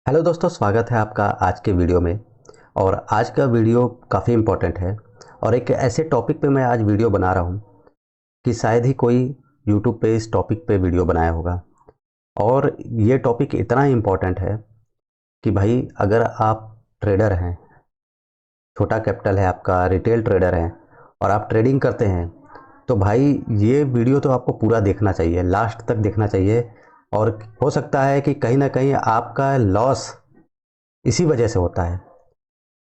Hello दोस्तों, स्वागत है आपका आज के वीडियो में। और आज का वीडियो काफ़ी इम्पोर्टेंट है और एक ऐसे टॉपिक पे मैं आज वीडियो बना रहा हूँ कि शायद ही कोई यूट्यूब पे इस टॉपिक पे वीडियो बनाया होगा। और ये टॉपिक इतना इम्पोर्टेंट है कि भाई अगर आप ट्रेडर हैं, छोटा कैपिटल है आपका, रिटेल ट्रेडर हैं और आप ट्रेडिंग करते हैं, तो भाई ये वीडियो तो आपको पूरा देखना चाहिए, लास्ट तक देखना चाहिए। और हो सकता है कि कहीं ना कहीं आपका लॉस इसी वजह से होता है।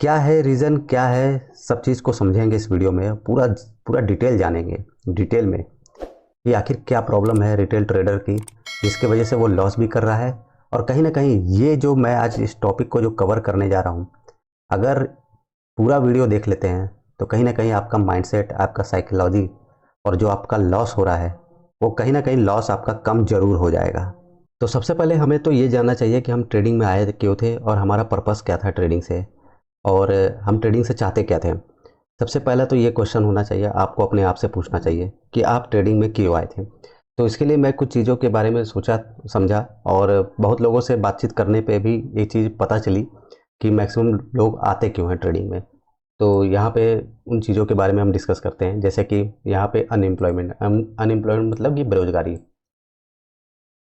क्या है रीज़न, क्या है, सब चीज़ को समझेंगे इस वीडियो में। पूरा पूरा डिटेल जानेंगे, डिटेल में कि आखिर क्या प्रॉब्लम है रिटेल ट्रेडर की जिसके वजह से वो लॉस भी कर रहा है। और कहीं ना कहीं ये जो मैं आज इस टॉपिक को जो कवर करने जा रहा हूँ, अगर पूरा वीडियो देख लेते हैं तो कहीं ना कहीं आपका माइंडसेट, आपका साइकोलॉजी और जो आपका लॉस हो रहा है वो कहीं ना कहीं लॉस आपका कम ज़रूर हो जाएगा। तो सबसे पहले हमें तो ये जानना चाहिए कि हम ट्रेडिंग में आए क्यों थे और हमारा पर्पस क्या था ट्रेडिंग से, और हम ट्रेडिंग से चाहते क्या थे। सबसे पहला तो ये क्वेश्चन होना चाहिए, आपको अपने आप से पूछना चाहिए कि आप ट्रेडिंग में क्यों आए थे। तो इसके लिए मैं कुछ चीज़ों के बारे में सोचा समझा और बहुत लोगों से बातचीत करने पे भी ये चीज़ पता चली कि मैक्सिमम लोग आते क्यों हैं ट्रेडिंग में। तो यहाँ पे उन चीज़ों के बारे में हम डिस्कस करते हैं, जैसे कि यहाँ पे अनएम्प्लॉयमेंट। अनएम्प्लॉयमेंट मतलब कि बेरोजगारी।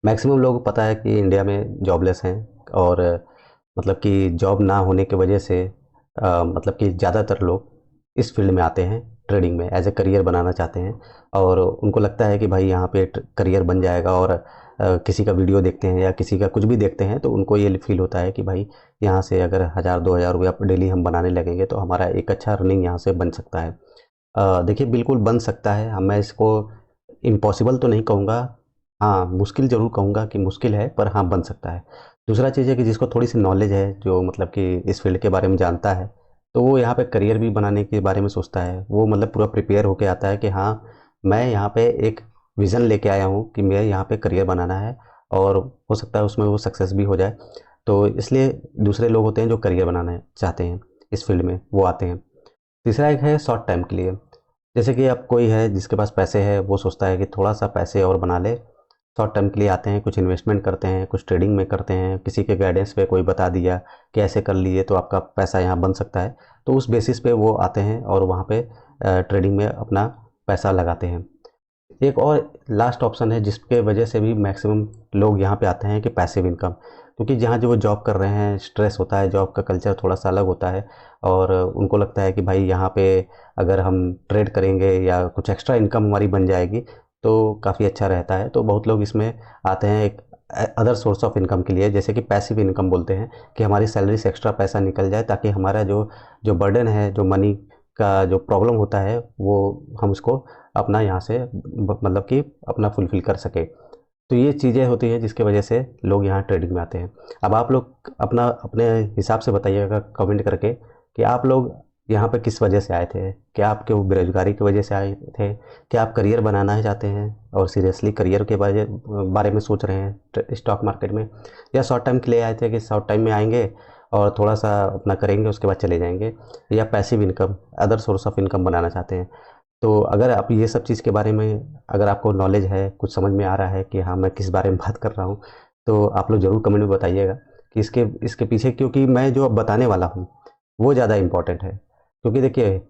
मैक्सिमम लोगों को पता है कि इंडिया में जॉबलेस हैं और मतलब कि जॉब ना होने की वजह से मतलब कि ज़्यादातर लोग इस फील्ड में आते हैं, ट्रेडिंग में एज ए करियर बनाना चाहते हैं। और उनको लगता है कि भाई यहाँ पे करियर बन जाएगा। और किसी का वीडियो देखते हैं या किसी का कुछ भी देखते हैं तो उनको ये फील होता है कि भाई यहाँ से अगर 1000-2000 रुपया डेली हम बनाने लगेंगे तो हमारा एक अच्छा अर्निंग यहाँ से बन सकता है। देखिए, बिल्कुल बन सकता है। मैं इसको इम्पॉसिबल तो नहीं कहूँगा, हाँ मुश्किल ज़रूर कहूँगा कि मुश्किल है, पर हाँ बन सकता है। दूसरा चीज़ है कि जिसको थोड़ी सी नॉलेज है, जो मतलब कि इस फील्ड के बारे में जानता है, तो वो यहाँ पे करियर भी बनाने के बारे में सोचता है। वो मतलब पूरा प्रिपेयर होके आता है कि हाँ, मैं यहाँ पे एक विज़न लेके आया हूँ कि मैं यहाँ पे करियर बनाना है और हो सकता है उसमें वो सक्सेस भी हो जाए। तो इसलिए दूसरे लोग होते हैं जो करियर बनाना चाहते हैं इस फील्ड में, वो आते हैं। तीसरा एक है शॉर्ट टाइम के लिए। जैसे कि अब कोई है जिसके पास पैसे है, वो सोचता है कि थोड़ा सा पैसे और बना ले, शॉर्ट टर्म के लिए आते हैं, कुछ इन्वेस्टमेंट करते हैं, कुछ ट्रेडिंग में करते हैं, किसी के गाइडेंस पे कोई बता दिया कि ऐसे कर लिए तो आपका पैसा यहाँ बन सकता है, तो उस बेसिस पे वो आते हैं और वहाँ पे ट्रेडिंग में अपना पैसा लगाते हैं। एक और लास्ट ऑप्शन है जिसके वजह से भी मैक्सिमम लोग यहाँ पे आते हैं कि पैसिव इनकम। क्योंकि जहाँ जो वो जॉब कर रहे हैं, स्ट्रेस होता है, जॉब का कल्चर थोड़ा सा अलग होता है और उनको लगता है कि भाई यहाँ पे अगर हम ट्रेड करेंगे या कुछ एक्स्ट्रा इनकम हमारी बन जाएगी तो काफ़ी अच्छा रहता है। तो बहुत लोग इसमें आते हैं एक अदर सोर्स ऑफ इनकम के लिए, जैसे कि पैसिव इनकम बोलते हैं, कि हमारी सैलरी से एक्स्ट्रा पैसा निकल जाए ताकि हमारा जो जो बर्डन है, जो मनी का जो प्रॉब्लम होता है, वो हम उसको अपना यहाँ से मतलब कि अपना फुलफ़िल कर सके। तो ये चीज़ें होती हैं जिसकी वजह से लोग यहाँ ट्रेडिंग में आते हैं। अब आप लोग अपना अपने हिसाब से बताइएगा कमेंट करके कि आप लोग यहाँ पे किस वजह से आए थे। क्या आपके वो बेरोजगारी की वजह से आए थे? क्या आप करियर बनाना चाहते हैं और सीरियसली करियर के बारे में सोच रहे हैं स्टॉक मार्केट में? या शॉर्ट टाइम के लिए आए थे कि शॉर्ट टाइम में आएंगे और थोड़ा सा अपना करेंगे, उसके बाद चले जाएंगे? या passive income, other source of income बनाना चाहते हैं? तो अगर आप ये सब चीज़ के बारे में, अगर आपको नॉलेज है, कुछ समझ में आ रहा है कि हाँ मैं किस बारे में बात कर रहा हूँ, तो आप लोग ज़रूर कमेंट में बताइएगा कि इसके इसके पीछे, क्योंकि मैं जो अब बताने वाला हूँ वो ज़्यादा इम्पोर्टेंट है। क्योंकि देखिए,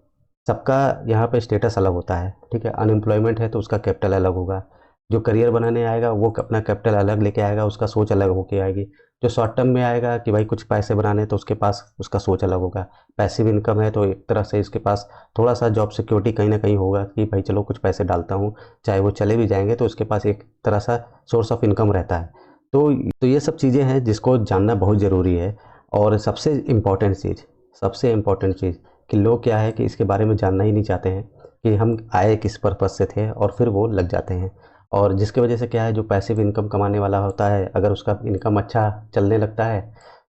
सबका यहाँ पे स्टेटस अलग होता है, ठीक है। अनएम्प्लॉयमेंट है तो उसका कैपिटल अलग होगा। जो करियर बनाने आएगा वो अपना कैपिटल अलग लेके आएगा, उसका सोच अलग होके आएगी। जो शॉर्ट टर्म में आएगा कि भाई कुछ पैसे बनाने, तो उसके पास उसका सोच अलग होगा। पैसिव इनकम है तो एक तरह से इसके पास थोड़ा सा जॉब सिक्योरिटी कहीं ना कहीं होगा कि भाई चलो कुछ पैसे डालता हूँ, चाहे वो चले भी जाएंगे तो उसके पास एक तरह सा सोर्स ऑफ इनकम रहता है। तो ये सब चीज़ें हैं जिसको जानना बहुत ज़रूरी है। और सबसे इम्पॉर्टेंट चीज़ कि लोग क्या है कि इसके बारे में जानना ही नहीं चाहते हैं कि हम आए किस पर्पज़ से थे, और फिर वो लग जाते हैं। और जिसकी वजह से क्या है, जो पैसिव इनकम कमाने वाला होता है, अगर उसका इनकम अच्छा चलने लगता है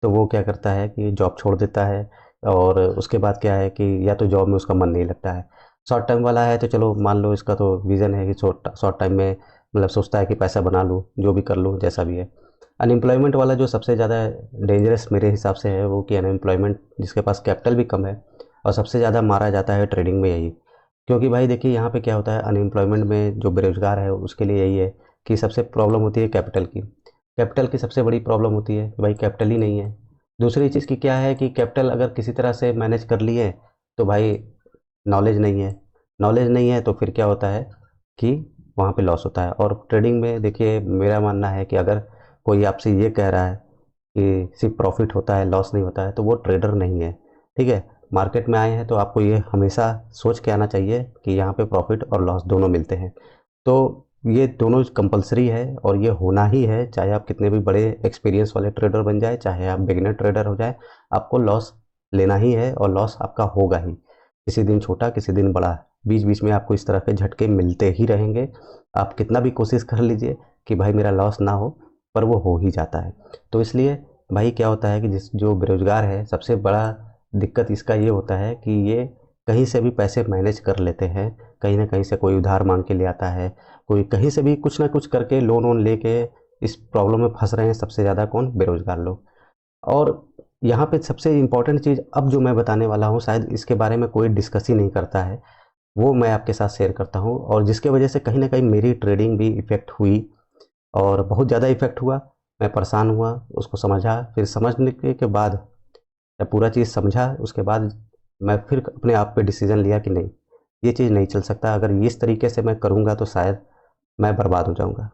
तो वो क्या करता है कि जॉब छोड़ देता है। और उसके बाद क्या है कि या तो जॉब में उसका मन नहीं लगता है। शॉर्ट टाइम वाला है तो चलो मान लो इसका तो विज़न है कि शॉर्ट टाइम में मतलब सोचता है कि पैसा बना लूँ, जो भी कर लूँ, जैसा भी है। अनएम्प्लॉयमेंट वाला जो सबसे ज़्यादा डेंजरस मेरे हिसाब से है वो कि अनएम्प्लॉयमेंट जिसके पास कैपिटल भी कम है, और सबसे ज़्यादा मारा जाता है ट्रेडिंग में यही। क्योंकि भाई देखिए, यहाँ पे क्या होता है, अनएम्प्लॉयमेंट में जो बेरोजगार है उसके लिए यही है कि सबसे प्रॉब्लम होती है कैपिटल की। कैपिटल की सबसे बड़ी प्रॉब्लम होती है कि भाई कैपिटल ही नहीं है। दूसरी चीज़ की क्या है कि कैपिटल अगर किसी तरह से मैनेज कर लिए तो भाई नॉलेज नहीं है, नॉलेज नहीं है तो फिर क्या होता है कि वहाँ पे लॉस होता है। और ट्रेडिंग में देखिए मेरा मानना है कि अगर कोई आपसे ये कह रहा है कि सिर्फ प्रॉफिट होता है लॉस नहीं होता है तो वो ट्रेडर नहीं है। ठीक है, मार्केट में आए हैं तो आपको ये हमेशा सोच के आना चाहिए कि यहाँ पे प्रॉफिट और लॉस दोनों मिलते हैं। तो ये दोनों कंपलसरी है और ये होना ही है, चाहे आप कितने भी बड़े एक्सपीरियंस वाले ट्रेडर बन जाए, चाहे आप बिगिनर ट्रेडर हो जाए, आपको लॉस लेना ही है और लॉस आपका होगा ही। किसी दिन छोटा किसी दिन बड़ा, बीच बीच में आपको इस तरह के झटके मिलते ही रहेंगे। आप कितना भी कोशिश कर लीजिए कि भाई मेरा लॉस ना हो, पर वो हो ही जाता है। तो इसलिए भाई क्या होता है कि जो बेरोजगार है सबसे बड़ा दिक्कत इसका ये होता है कि ये कहीं से भी पैसे मैनेज कर लेते हैं, कहीं ना कहीं से कोई उधार मांग के ले आता है, कोई कहीं से भी कुछ ना कुछ करके लोन वोन लेके इस प्रॉब्लम में फंस रहे हैं सबसे ज़्यादा कौन, बेरोजगार लोग। और यहाँ पे सबसे इम्पॉर्टेंट चीज़ अब जो मैं बताने वाला हूँ शायद इसके बारे में कोई डिस्कस ही नहीं करता है, वो मैं आपके साथ शेयर करता हूँ और जिसके वजह से कहीं ना कहीं मेरी ट्रेडिंग भी इफ़ेक्ट हुई और बहुत ज़्यादा इफ़ेक्ट हुआ। मैं परेशान हुआ, उसको समझा, फिर समझने के बाद जब पूरा चीज़ समझा उसके बाद मैं फिर अपने आप पे डिसीज़न लिया कि नहीं, ये चीज़ नहीं चल सकता, अगर इस तरीके से मैं करूँगा तो शायद मैं बर्बाद हो जाऊँगा।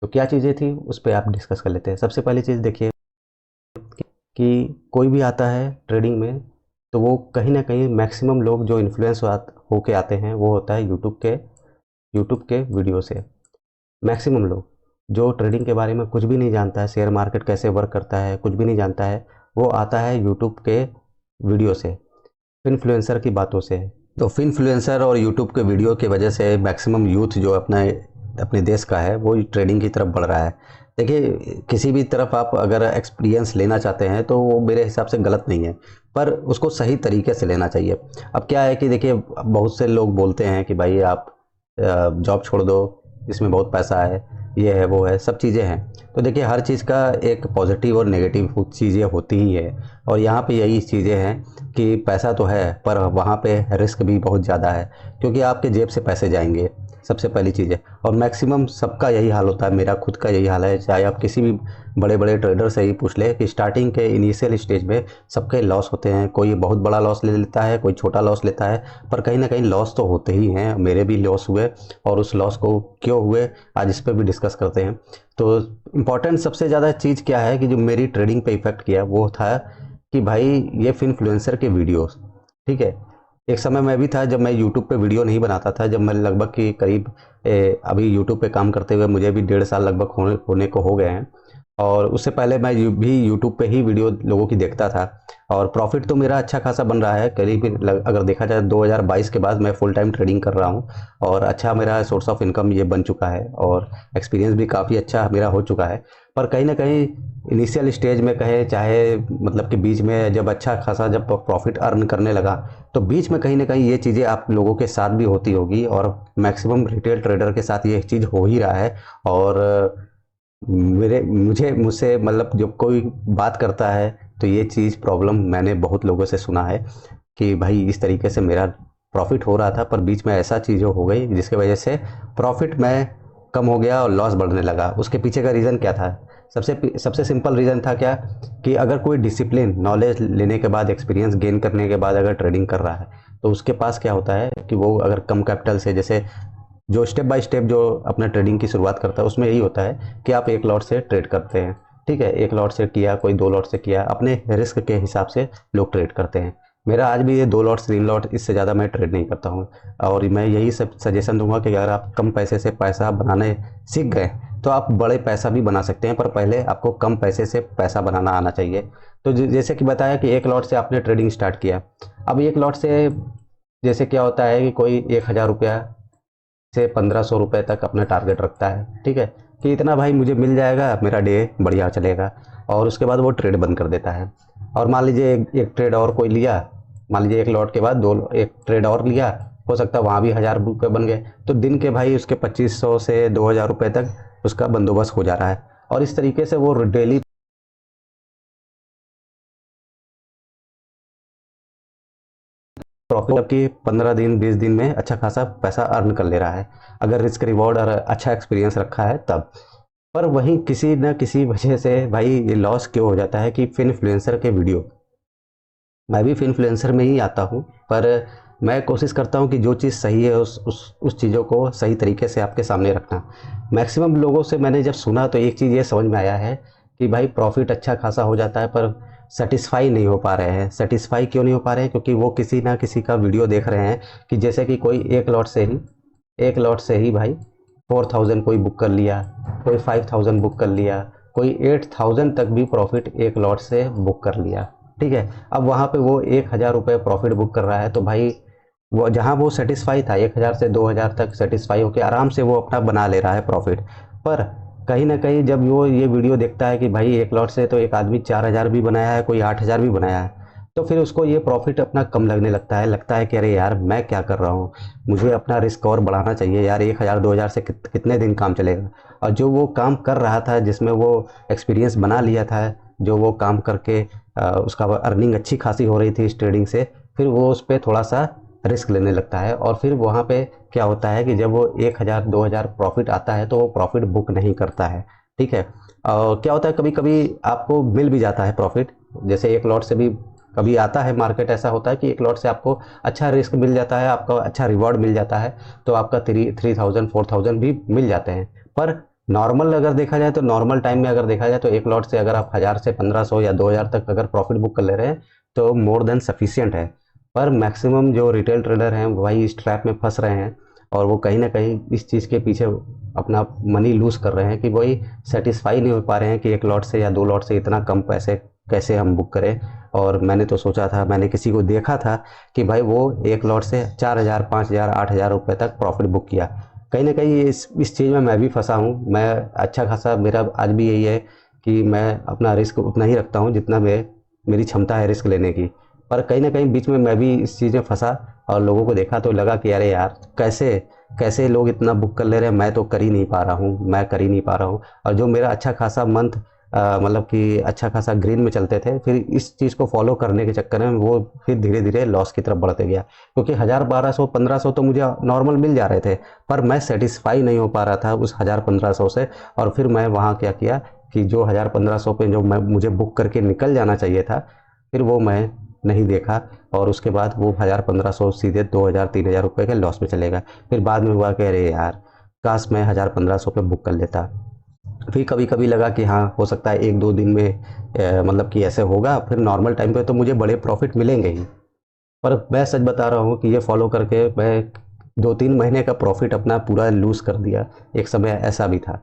तो क्या चीज़ें थी उस पर आप डिस्कस कर लेते हैं। सबसे पहली चीज़ देखिए कि कोई भी आता है ट्रेडिंग में तो वो कहीं ना कहीं मैक्सिमम लोग जो इन्फ्लुएंस होके आते हैं वो होता है यूट्यूब के वीडियो से। मैक्सिमम लोग जो ट्रेडिंग के बारे में कुछ भी नहीं जानता है, शेयर मार्केट कैसे वर्क करता है कुछ भी नहीं जानता है, वो आता है यूट्यूब के वीडियो से, इन्फ्लुएंसर की बातों से। तो इन्फ्लुएंसर और यूट्यूब के वीडियो की वजह से मैक्सिमम यूथ जो अपना अपने देश का है वो ट्रेडिंग की तरफ बढ़ रहा है। देखिए किसी भी तरफ आप अगर एक्सपीरियंस लेना चाहते हैं तो वो मेरे हिसाब से गलत नहीं है, पर उसको सही तरीके से लेना चाहिए। अब क्या है कि देखिए बहुत से लोग बोलते हैं कि भाई आप जॉब छोड़ दो, इसमें बहुत पैसा है, ये है वो है, सब चीज़ें हैं। तो देखिए हर चीज़ का एक पॉजिटिव और नेगेटिव चीज़ें होती ही है, और यहाँ पे यही चीज़ें हैं कि पैसा तो है पर वहाँ पे रिस्क भी बहुत ज़्यादा है, क्योंकि आपके जेब से पैसे जाएंगे सबसे पहली चीज़ है। और मैक्सिमम सबका यही हाल होता है, मेरा खुद का यही हाल है, चाहे आप किसी भी बड़े बड़े ट्रेडर से ही पूछ ले कि स्टार्टिंग के इनिशियल स्टेज में सबके लॉस होते हैं, कोई बहुत बड़ा लॉस ले लेता है, कोई छोटा लॉस लेता है, पर कहीं ना कहीं लॉस तो होते ही हैं। मेरे भी लॉस हुए और उस लॉस को क्यों हुए आज इस पर भी डिस्कस करते हैं। तो इम्पॉर्टेंट सबसे ज़्यादा चीज़ क्या है कि जो मेरी ट्रेडिंग पे इफेक्ट किया वो था कि भाई ये इन्फ्लुएंसर के वीडियोस। ठीक है, एक समय मैं भी था जब मैं यूट्यूब पे वीडियो नहीं बनाता था, जब मैं लगभग की करीब अभी यूट्यूब पे काम करते हुए मुझे भी 1.5 साल लगभग होने को हो गए हैं, और उससे पहले मैं भी यूट्यूब पे ही वीडियो लोगों की देखता था। और प्रॉफिट तो मेरा अच्छा खासा बन रहा है, करीब अगर देखा जाए 2022 के बाद मैं फुल टाइम ट्रेडिंग कर रहा हूँ और अच्छा मेरा सोर्स ऑफ इनकम ये बन चुका है और एक्सपीरियंस भी काफ़ी अच्छा मेरा हो चुका है। पर कहीं ना कहीं इनिशियल स्टेज में कहे चाहे मतलब कि बीच में जब अच्छा खासा जब प्रॉफिट अर्न करने लगा तो बीच में कहीं ना कहीं ये चीज़ें आप लोगों के साथ भी होती होगी और मैक्सिमम रिटेल ट्रेडर के साथ ये चीज़ हो ही रहा है। और मुझसे मतलब जब कोई बात करता है तो ये चीज़ प्रॉब्लम मैंने बहुत लोगों से सुना है कि भाई इस तरीके से मेरा प्रॉफिट हो रहा था पर बीच में ऐसा चीज़ हो गई जिसकी वजह से प्रॉफिट में कम हो गया और लॉस बढ़ने लगा। उसके पीछे का रीज़न क्या था? सबसे सबसे सिंपल रीज़न था क्या कि अगर कोई डिसिप्लिन नॉलेज लेने के बाद एक्सपीरियंस गेन करने के बाद अगर ट्रेडिंग कर रहा है तो उसके पास क्या होता है कि वो अगर कम कैपिटल से, जैसे जो स्टेप बाय स्टेप जो अपना ट्रेडिंग की शुरुआत करता है उसमें यही होता है कि आप एक लॉट से ट्रेड करते हैं। ठीक है, एक लॉट से किया, कोई 2 लॉट से किया, अपने रिस्क के हिसाब से लोग ट्रेड करते हैं। मेरा आज भी ये 2 लॉट 3 लॉट, इससे ज़्यादा मैं ट्रेड नहीं करता हूँ। और मैं यही सब सजेशन दूंगा कि अगर आप कम पैसे से पैसा बनाने सीख गए तो आप बड़े पैसा भी बना सकते हैं, पर पहले आपको कम पैसे से पैसा बनाना आना चाहिए। तो जैसे कि बताया कि एक लॉट से आपने ट्रेडिंग स्टार्ट किया, अब एक लॉट से जैसे क्या होता है कि कोई 1,000 रुपया से 1,500 रुपये तक अपना टारगेट रखता है। ठीक है, कि इतना भाई मुझे मिल जाएगा, मेरा डे बढ़िया चलेगा, और उसके बाद वो ट्रेड बंद कर देता है। और मान लीजिए एक ट्रेड और कोई लिया, मान लीजिए एक लॉट के बाद एक ट्रेड और लिया, हो सकता है वहाँ भी 1,000 रुपये बन गए, तो दिन के भाई उसके 2,500 से 2,000 रुपये तक उसका बंदोबस्त हो जा रहा है। और इस तरीके से वो डेली प्रॉफिट की 15 दिन 20 दिन में अच्छा खासा पैसा अर्न कर ले रहा है, अगर रिस्क रिवॉर्ड और अच्छा एक्सपीरियंस रखा है तब। पर वहीं किसी न किसी वजह से भाई ये लॉस क्यों हो जाता है कि इन्फ्लुएंसर के वीडियो, मैं भी इन्फ्लुएंसर में ही आता हूँ, पर मैं कोशिश करता हूँ कि जो चीज़ सही है उस चीज़ों को सही तरीके से आपके सामने रखना। मैक्सिमम लोगों से मैंने जब सुना तो एक चीज़ ये समझ में आया है कि भाई प्रॉफिट अच्छा खासा हो जाता है, पर सेटिस्फाई नहीं हो पा रहे हैं। सेटिस्फाई क्यों नहीं हो पा रहे हैं? क्योंकि वो किसी ना किसी का वीडियो देख रहे हैं कि जैसे कि कोई एक लॉट से ही भाई 4000 कोई बुक कर लिया, कोई 5000 बुक कर लिया, कोई 8000 तक भी प्रॉफिट एक लॉट से बुक कर लिया। ठीक है, अब वहाँ पे वो 1000 रुपये प्रॉफिट बुक कर रहा है, तो भाई वो जहाँ वो सेटिस्फाई था 1000 से 2000 तक सेटिस्फाई होकर आराम से वो अपना बना ले रहा है प्रॉफिट। पर कहीं ना कहीं जब वो ये वीडियो देखता है कि भाई एक लॉट से तो एक आदमी 4000 भी बनाया है, कोई 8000 भी बनाया है, तो फिर उसको ये प्रॉफिट अपना कम लगने लगता है कि अरे यार मैं क्या कर रहा हूँ, मुझे अपना रिस्क और बढ़ाना चाहिए यार। 1000 2000 से कितने दिन काम चलेगा। और जो वो काम कर रहा था, जिसमें वो एक्सपीरियंस बना लिया था, जो वो काम करके उसका अर्निंग अच्छी खासी हो रही थी इस ट्रेडिंग से, फिर वो उस पर थोड़ा सा रिस्क लेने लगता है। और फिर वहाँ पे क्या होता है कि जब वो 1000 2000 प्रॉफिट आता है तो वो प्रॉफिट बुक नहीं करता है। ठीक है, क्या होता है कभी कभी आपको मिल भी जाता है प्रॉफिट, जैसे एक लॉट से भी कभी आता है मार्केट, ऐसा होता है कि एक लॉट से आपको अच्छा रिस्क मिल जाता है, आपका अच्छा रिवॉर्ड मिल जाता है, तो आपका 3000 4000 भी मिल जाते हैं। पर नॉर्मल अगर देखा जाए तो नॉर्मल टाइम में अगर देखा जाए तो एक लॉट से अगर आप 1000 से 1500 या 2000 तक अगर प्रॉफिट बुक कर ले रहे हैं तो मोर देन सफिशियंट है। पर मैक्सिमम जो रिटेल ट्रेडर हैं वही इस ट्रैप में फंस रहे हैं, और वो कहीं ना कहीं इस चीज़ के पीछे अपना मनी लूज कर रहे हैं कि वही सेटिस्फाई नहीं हो पा रहे हैं कि एक लॉट से या दो लॉट से इतना कम पैसे कैसे हम बुक करें। और मैंने तो सोचा था, मैंने किसी को देखा था कि भाई वो एक लॉट से 4000 5000 8000 रुपये तक प्रॉफिट बुक किया। कहीं ना कहीं इस चीज़ में मैं भी फंसा हूँ। मैं अच्छा खासा, मेरा आज भी यही है कि मैं अपना रिस्क उतना ही रखता हूँ जितना मेरी क्षमता है रिस्क लेने की। पर कहीं ना कहीं बीच में मैं भी इस चीज़ में फंसा और लोगों को देखा तो लगा कि अरे यार कैसे कैसे लोग इतना बुक कर ले रहे हैं, मैं तो कर ही नहीं पा रहा हूँ, मैं कर ही नहीं पा रहा हूँ। और जो मेरा अच्छा खासा मंथ मतलब कि अच्छा खासा ग्रीन में चलते थे, फिर इस चीज़ को फॉलो करने के चक्कर में वो फिर धीरे धीरे लॉस की तरफ बढ़ते गया। क्योंकि 1000 1200 1500 तो मुझे नॉर्मल मिल जा रहे थे, पर मैं सेटिस्फाई नहीं हो पा रहा था उस 1000 1500 से। और फिर मैं वहाँ क्या किया कि जो 1000 1500 पे जो मुझे बुक करके निकल जाना चाहिए था, फिर वो मैं नहीं देखा, और उसके बाद वो 1000 1500 सीधे 2000 3000 रुपये के लॉस में चलेगा। फिर बाद में हुआ कि अरे यार काश मैं 1000 1500 पे बुक कर लेता। फिर कभी कभी लगा कि हाँ हो सकता है एक दो दिन में मतलब कि ऐसे होगा, फिर नॉर्मल टाइम पे तो मुझे बड़े प्रॉफिट मिलेंगे ही। पर मैं सच बता रहा हूँ कि ये फॉलो करके मैं 2-3 महीने का प्रॉफिट अपना पूरा लूज़ कर दिया। एक समय ऐसा भी था।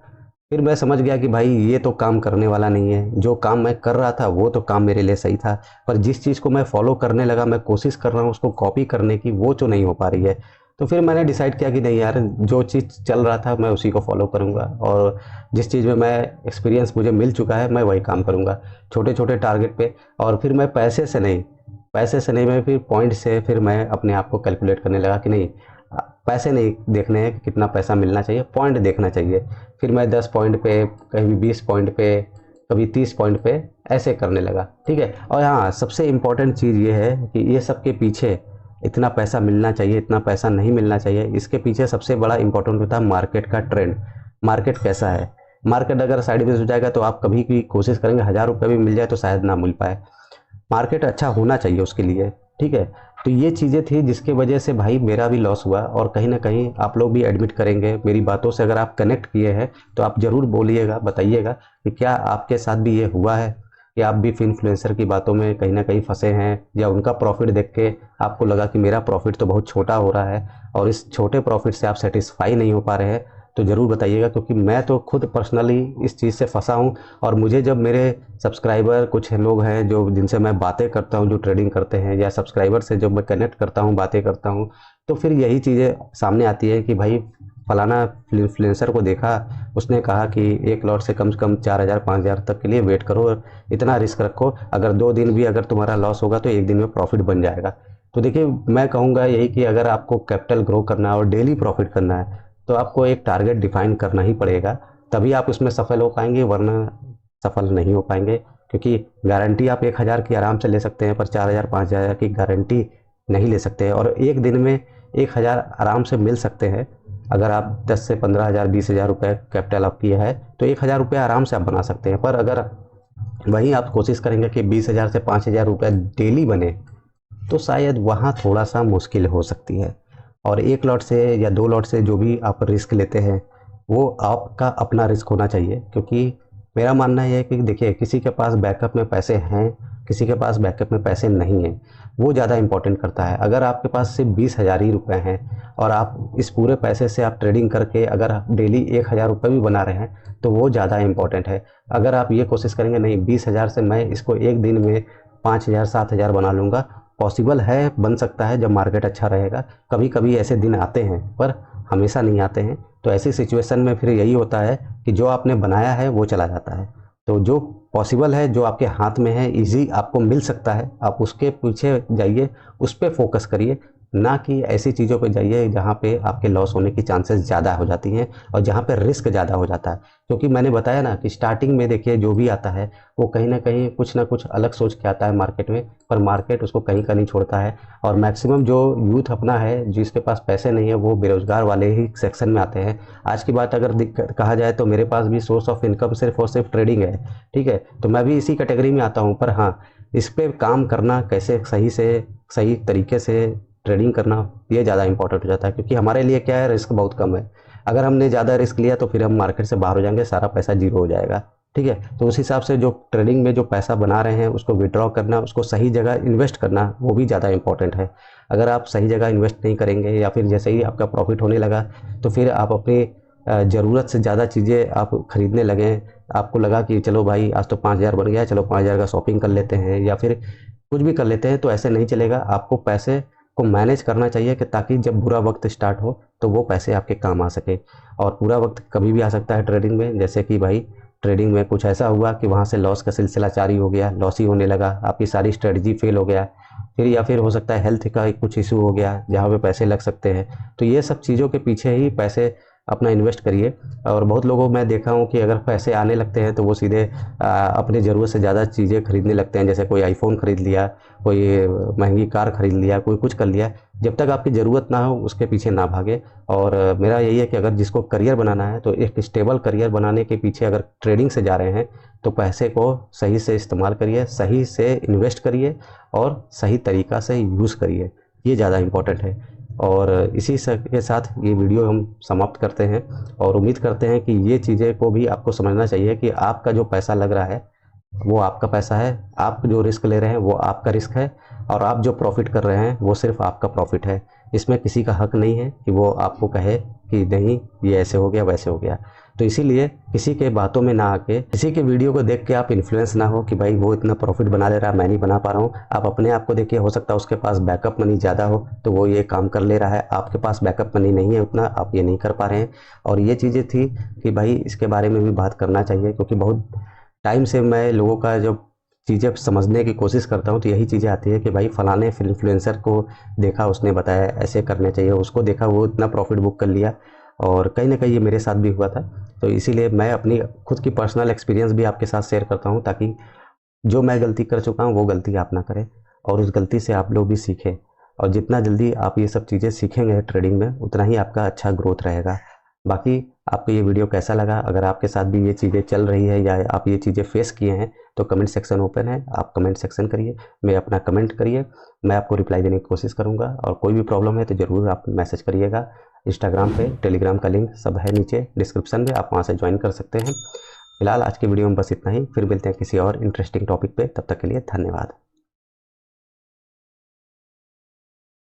फिर मैं समझ गया कि भाई ये तो काम करने वाला नहीं है। जो काम मैं कर रहा था वो तो काम मेरे लिए सही था, पर जिस चीज़ को मैं फॉलो करने लगा, मैं कोशिश कर रहा हूँ उसको कॉपी करने की, वो तो नहीं हो पा रही है। तो फिर मैंने डिसाइड किया कि नहीं यार, जो चीज़ चल रहा था मैं उसी को फॉलो करूँगा, और जिस चीज़ में मैं एक्सपीरियंस मुझे मिल चुका है मैं वही काम करूँगा छोटे छोटे टारगेट पे। और फिर मैं पैसे से नहीं, मैं फिर पॉइंट से फिर मैं अपने आप को कैलकुलेट करने लगा कि नहीं, पैसे नहीं देखने हैं कि कितना पैसा मिलना चाहिए, पॉइंट देखना चाहिए। फिर मैं 10 पॉइंट पे, कभी 20 पॉइंट पे, कभी 30 पॉइंट पे ऐसे करने लगा। ठीक है, और हाँ सबसे इम्पोर्टेंट चीज़ ये है कि ये सब के पीछे इतना पैसा मिलना चाहिए, इतना पैसा नहीं मिलना चाहिए, इसके पीछे सबसे बड़ा इंपॉर्टेंट होता है मार्केट का ट्रेंड। मार्केट कैसा है? मार्केट अगर साइडवेज हो जाएगा तो आप कभी भी कोशिश करेंगे 1000 रुपये भी मिल जाए तो शायद ना मिल पाए। मार्केट अच्छा होना चाहिए उसके लिए। ठीक है, तो ये चीज़ें थी जिसके वजह से भाई मेरा भी लॉस हुआ, और कहीं ना कहीं आप लोग भी एडमिट करेंगे मेरी बातों से। अगर आप कनेक्ट किए हैं तो आप ज़रूर बोलिएगा, बताइएगा कि क्या आपके साथ भी ये हुआ है, कि आप भी इन्फ्लुएंसर की बातों में कहीं ना कहीं फंसे हैं, या उनका प्रॉफिट देख के आपको लगा कि मेरा प्रॉफिट तो बहुत छोटा हो रहा है, और इस छोटे प्रॉफिट से आप सेटिस्फाई नहीं हो पा रहे हैं। तो ज़रूर बताइएगा, क्योंकि मैं तो खुद पर्सनली इस चीज़ से फंसा हूँ। और मुझे जब मेरे सब्सक्राइबर कुछ लोग हैं जो जिनसे मैं बातें करता हूँ, जो ट्रेडिंग करते हैं, या सब्सक्राइबर से जब मैं कनेक्ट करता हूँ, बातें करता हूँ, तो फिर यही चीज़ें सामने आती है कि भाई फलाना इन्फ्लुएंसर को देखा, उसने कहा कि एक लॉट से कम 4000 5000 तक के लिए वेट करो, इतना रिस्क रखो, अगर 2 दिन भी अगर तुम्हारा लॉस होगा तो एक दिन में प्रॉफिट बन जाएगा। तो देखिए, मैं कहूँगा यही कि अगर आपको कैपिटल ग्रो करना है और डेली प्रॉफिट करना है तो आपको एक टारगेट डिफाइन करना ही पड़ेगा, तभी आप उसमें सफल हो पाएंगे, वरना सफल नहीं हो पाएंगे। क्योंकि गारंटी आप 1000 की आराम से ले सकते हैं, पर 4000 5000 की गारंटी नहीं ले सकते हैं। और एक दिन में 1000 आराम से मिल सकते हैं, अगर आप 10 से 15,000 20,000 रुपये कैपिटल आप किया है तो 1,000 रुपये आराम से आप बना सकते हैं। पर अगर वहीं आप कोशिश करेंगे कि 20,000 से 5,000 रुपये डेली बने तो शायद वहाँ थोड़ा सा मुश्किल हो सकती है। और 1 लॉट से या 2 लॉट से जो भी आप रिस्क लेते हैं वो आपका अपना रिस्क होना चाहिए, क्योंकि मेरा मानना यह है कि देखिए, किसी के पास बैकअप में पैसे हैं, किसी के पास बैकअप में पैसे नहीं हैं, वो ज़्यादा इंपॉर्टेंट करता है। अगर आपके पास सिर्फ 20,000 ही रुपये हैं और आप इस पूरे पैसे से आप ट्रेडिंग करके अगर आप डेली 1,000 रुपये भी बना रहे हैं तो वो ज़्यादा इंपॉर्टेंट है। अगर आप ये कोशिश करेंगे नहीं 20,000 से मैं इसको एक दिन में 5,000 7,000 बना लूँगा, पॉसिबल है, बन सकता है जब मार्केट अच्छा रहेगा। कभी कभी ऐसे दिन आते हैं पर हमेशा नहीं आते हैं। तो ऐसी सिचुएशन में फिर यही होता है कि जो आपने बनाया है वो चला जाता है। तो जो पॉसिबल है, जो आपके हाथ में है, इजी आपको मिल सकता है, आप उसके पीछे जाइए, उस पर फोकस करिए, ना कि ऐसी चीज़ों पे जाइए जहाँ पे आपके लॉस होने की चांसेस ज़्यादा हो जाती हैं और जहाँ पे रिस्क ज़्यादा हो जाता है। क्योंकि मैंने बताया ना कि स्टार्टिंग में देखिए जो भी आता है वो कहीं ना कहीं कुछ ना कुछ अलग सोच के आता है मार्केट में, पर मार्केट उसको कहीं का नहीं छोड़ता है। और मैक्सिमम जो यूथ अपना है, जिसके पास पैसे नहीं है, वो बेरोज़गार वाले ही सेक्शन में आते हैं। आज की बात अगर कहा जाए तो मेरे पास भी सोर्स ऑफ इनकम सिर्फ और सिर्फ ट्रेडिंग है, ठीक है, तो मैं भी इसी कैटेगरी में आता हूँ। पर हाँ, इस पर काम करना, कैसे सही से सही तरीके से ट्रेडिंग करना, ये ज़्यादा इंपॉर्टेंट हो जाता है। क्योंकि हमारे लिए क्या है, रिस्क बहुत कम है। अगर हमने ज़्यादा रिस्क लिया तो फिर हम मार्केट से बाहर हो जाएंगे, सारा पैसा जीरो हो जाएगा, ठीक है। तो उस हिसाब से जो ट्रेडिंग में जो पैसा बना रहे हैं उसको विड्रॉ करना, उसको सही जगह इन्वेस्ट करना, वो भी ज़्यादा इंपॉर्टेंट है। अगर आप सही जगह इन्वेस्ट नहीं करेंगे या फिर जैसे ही आपका प्रॉफिट होने लगा तो फिर आप अपनी ज़रूरत से ज़्यादा चीज़ें आप ख़रीदने लगें। आपको लगा कि चलो भाई आज तो 5,000 बन गया, चलो 5,000 का शॉपिंग कर लेते हैं या फिर कुछ भी कर लेते हैं, तो ऐसे नहीं चलेगा। आपको पैसे को मैनेज करना चाहिए कि ताकि जब बुरा वक्त स्टार्ट हो तो वो पैसे आपके काम आ सके। और बुरा वक्त कभी भी आ सकता है ट्रेडिंग में, जैसे कि भाई ट्रेडिंग में कुछ ऐसा हुआ कि वहाँ से लॉस का सिलसिला जारी हो गया, लॉस ही होने लगा, आपकी सारी स्ट्रेटजी फेल हो गया, फिर या फिर हो सकता है हेल्थ का कुछ इशू हो गया जहाँ पे पैसे लग सकते हैं। तो ये सब चीज़ों के पीछे ही पैसे अपना इन्वेस्ट करिए। और बहुत लोगों मैं देखा हूँ कि अगर पैसे आने लगते हैं तो वो सीधे अपनी ज़रूरत से ज़्यादा चीज़ें खरीदने लगते हैं। जैसे कोई आईफोन खरीद लिया, कोई महंगी कार खरीद लिया, कोई कुछ कर लिया। जब तक आपकी ज़रूरत ना हो उसके पीछे ना भागे। और मेरा यही है कि अगर जिसको करियर बनाना है तो एक स्टेबल करियर बनाने के पीछे अगर ट्रेडिंग से जा रहे हैं तो पैसे को सही से इस्तेमाल करिए, सही से इन्वेस्ट करिए और सही तरीक़ा से यूज़ करिए, ये ज़्यादा इम्पोर्टेंट है। और इसी के साथ ये वीडियो हम समाप्त करते हैं और उम्मीद करते हैं कि ये चीज़ें को भी आपको समझना चाहिए कि आपका जो पैसा लग रहा है वो आपका पैसा है, आप जो रिस्क ले रहे हैं वो आपका रिस्क है, और आप जो प्रॉफिट कर रहे हैं वो सिर्फ आपका प्रॉफिट है। इसमें किसी का हक नहीं है कि वो आपको कहे कि नहीं ये ऐसे हो गया वैसे हो गया। तो इसीलिए किसी के बातों में ना आके, किसी के वीडियो को देख के आप इन्फ्लुएंस ना हो कि भाई वो इतना प्रॉफिट बना ले रहा है, मैं नहीं बना पा रहा हूँ। आप अपने आप को देखिए, हो सकता है उसके पास बैकअप मनी ज़्यादा हो तो वो ये काम कर ले रहा है, आपके पास बैकअप मनी नहीं है उतना, आप ये नहीं कर पा रहे हैं। और ये चीज़ें थी कि भाई इसके बारे में भी बात करना चाहिए, क्योंकि बहुत टाइम से मैं लोगों का जब चीज़ें समझने की कोशिश करता हूँ तो यही चीज़ें आती है कि भाई फलाने इन्फ्लुएंसर को देखा, उसने बताया ऐसे करने चाहिए, उसको देखा वो इतना प्रॉफिट बुक कर लिया। और कहीं ना कहीं ये मेरे साथ भी हुआ था। तो इसीलिए मैं अपनी खुद की पर्सनल एक्सपीरियंस भी आपके साथ शेयर करता हूँ, ताकि जो मैं गलती कर चुका हूँ वो गलती आप ना करें और उस गलती से आप लोग भी सीखें। और जितना जल्दी आप ये सब चीज़ें सीखेंगे ट्रेडिंग में उतना ही आपका अच्छा ग्रोथ रहेगा। बाकी आपको ये वीडियो कैसा लगा, अगर आपके साथ भी ये चीज़ें चल रही है या आप ये चीज़ें फेस किए हैं तो कमेंट सेक्शन ओपन है, आप कमेंट सेक्शन करिए, मैं अपना कमेंट करिए, मैं आपको रिप्लाई देने की कोशिश करूँगा। और कोई भी प्रॉब्लम है तो ज़रूर आप मैसेज करिएगा। इंस्टाग्राम पे, टेलीग्राम का लिंक सब है नीचे डिस्क्रिप्शन में, आप वहाँ से ज्वाइन कर सकते हैं। फिलहाल आज की वीडियो में बस इतना ही, फिर मिलते हैं किसी और इंटरेस्टिंग टॉपिक पे, तब तक के लिए धन्यवाद।